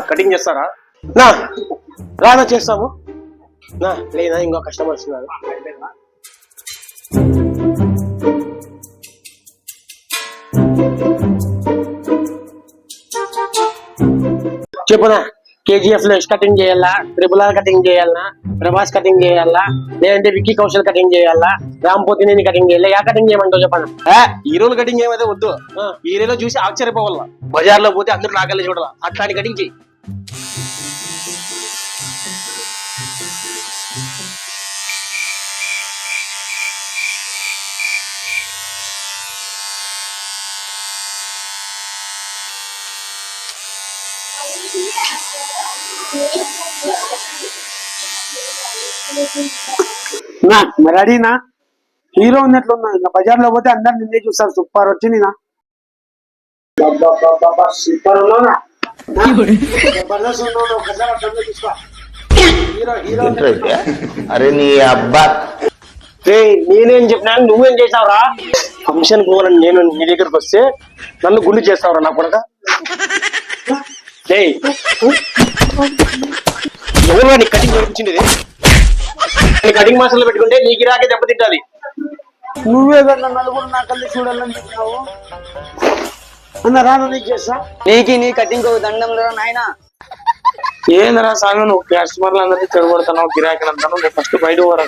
Cutting చేస్తారా? నా రానా చేస్తాము. నా లేదా ఇంకో కస్టమర్ వస్తున్నారు. చెప్పునా, కేజీఎఫ్ లో కటింగ్ చేయాలా, ట్రిపుల్ ఆర్ కటింగ్ చేయాలనా, ప్రభాస్ కటింగ్ చేయాలా, లేదంటే విక్కీ కౌశల్ కటింగ్ చేయాలా, రామ్ పోతినేని కటింగ్ చేయాలా? యా కటింగ్ చేయమంటావు చెప్పండి. హీరోలు కటింగ్ ఏమైతే వద్దు, హీరోలో చూసి ఆశ్చర్యపోవాల. బజార్ లో పోతే అందరూ నాకల్లే చూడాల, అట్లాంటి కటింగ్ చెయ్యి. రెడీనా? హీరో ఉన్నట్లున్నా. ఇంకా బజార్ లో పోతే అందరు నిన్నే చూస్తారు. సూపర్ వచ్చింది నా. సూపర్ ఉన్నావునా, జబర్దస్త్ ఉన్నావు. ఒకసారి అట్లా చూసుకో. Hero hero. అరే నీ అబ్బా, నేనేం చెప్పినాను, నువ్వేం చేసావురా? ఫంక్షన్ పోవాలని నేను నీ దగ్గరకు వస్తే నన్ను గుండు చేస్తావురా నా కొడక. ఎవరు నీ కటింగ్ చేయించింది? కటింగ్ మాస్టర్లో పెట్టుకుంటే నీ గిరాకే దెబ్బతింటాలి. నువ్వే కదా నలుగురు నా కళ్ళు చూడాలని చెప్పినావు అన్న. రాను నీకు చేస్తా. నీకి నీ కటింగ్ దండం లేదా నాయన? ఏందరా సాగు, నువ్వు కస్టమర్లు అందరినీ చెడగొడుతున్నావు, గిరాకీలు అంటాను. ఫస్ట్ బయట పోరా.